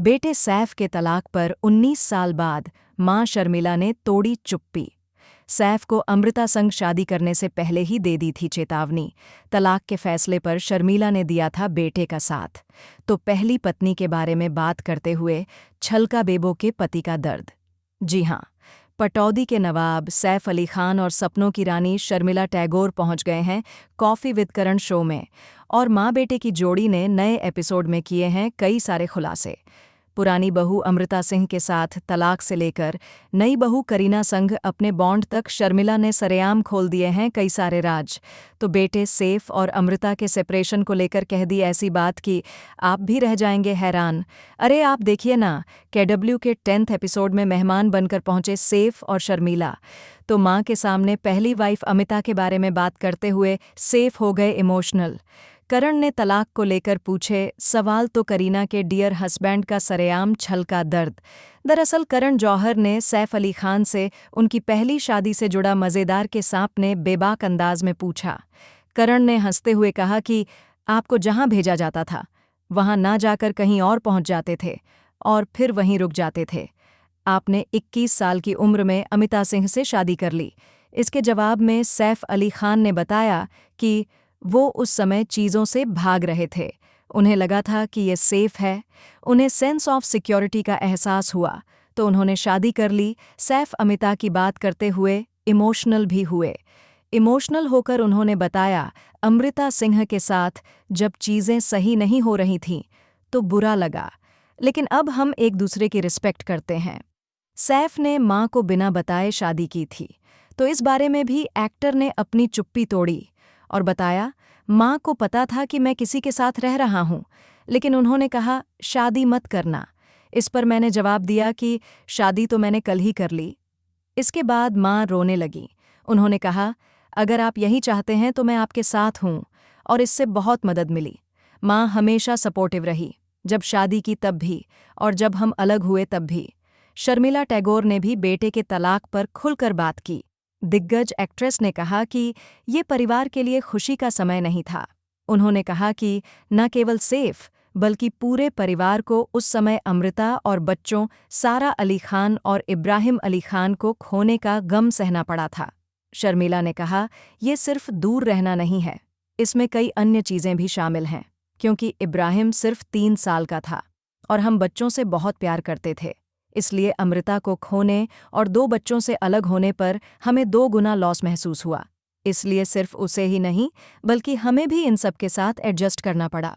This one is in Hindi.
बेटे सैफ के तलाक पर 19 साल बाद मां शर्मिला ने तोड़ी चुप्पी। सैफ को अमृता संग शादी करने से पहले ही दे दी थी चेतावनी। तलाक के फैसले पर शर्मिला ने दिया था बेटे का साथ। तो पहली पत्नी के बारे में बात करते हुए छलका बेबो के पति का दर्द। जी हां, पटौदी के नवाब सैफ अली खान और सपनों की रानी शर्मिला टैगोर पहुंच गए हैं कॉफी विद करण शो में। और मां बेटे की जोड़ी ने नए एपिसोड में किए हैं कई सारे खुलासे। पुरानी बहू अमृता सिंह के साथ तलाक से लेकर नई बहू करीना संग अपने बॉन्ड तक शर्मिला ने सरेआम खोल दिए हैं कई सारे राज। तो बेटे सैफ और अमृता के सेपरेशन को लेकर कह दी ऐसी बात कि आप भी रह जाएंगे हैरान। अरे आप देखिए ना, केडब्ल्यू के 10th एपिसोड में मेहमान बनकर पहुंचे सैफ और शर्मिला। तो मां के सामने पहली वाइफ अमिता के बारे में बात करते हुए सैफ हो गए इमोशनल। करण ने तलाक को लेकर पूछे सवाल तो करीना के डियर हस्बैंड का सरेआम छलका दर्द। दरअसल करण जौहर ने सैफ अली खान से उनकी पहली शादी से जुड़ा मज़ेदार के सांप ने बेबाक अंदाज में पूछा। करण ने हंसते हुए कहा कि आपको जहां भेजा जाता था वहां ना जाकर कहीं और पहुंच जाते थे और फिर वहीं रुक जाते थे। आपने 21 साल की उम्र में अमिता सिंह से शादी कर ली। इसके जवाब में सैफ अली खान ने बताया कि वो उस समय चीज़ों से भाग रहे थे। उन्हें लगा था कि ये सेफ है। उन्हें सेंस ऑफ सिक्योरिटी का एहसास हुआ तो उन्होंने शादी कर ली। सैफ अमिता की बात करते हुए इमोशनल भी हुए। इमोशनल होकर उन्होंने बताया अमृता सिंह के साथ जब चीज़ें सही नहीं हो रही थीं तो बुरा लगा, लेकिन अब हम एक दूसरे की रिस्पेक्ट करते हैं। सैफ ने मां को बिना बताए शादी की थी, तो इस बारे में भी एक्टर ने अपनी चुप्पी तोड़ी और बताया मां को पता था कि मैं किसी के साथ रह रहा हूं, लेकिन उन्होंने कहा शादी मत करना। इस पर मैंने जवाब दिया कि शादी तो मैंने कल ही कर ली। इसके बाद मां रोने लगी। उन्होंने कहा अगर आप यही चाहते हैं तो मैं आपके साथ हूं, और इससे बहुत मदद मिली। मां हमेशा सपोर्टिव रही, जब शादी की तब भी और जब हम अलग हुए तब भी। शर्मिला टैगोर ने भी बेटे के तलाक पर खुलकर बात की। दिग्गज एक्ट्रेस ने कहा कि ये परिवार के लिए खुशी का समय नहीं था। उन्होंने कहा कि न केवल सैफ बल्कि पूरे परिवार को उस समय अमृता और बच्चों सारा अली खान और इब्राहिम अली खान को खोने का गम सहना पड़ा था। शर्मिला ने कहा ये सिर्फ दूर रहना नहीं है, इसमें कई अन्य चीज़ें भी शामिल हैं, क्योंकि इब्राहिम सिर्फ 3 साल का था और हम बच्चों से बहुत प्यार करते थे। इसलिए अमृता को खोने और 2 बच्चों से अलग होने पर हमें 2 गुना लॉस महसूस हुआ। इसलिए सिर्फ उसे ही नहीं बल्कि हमें भी इन सब के साथ एडजस्ट करना पड़ा।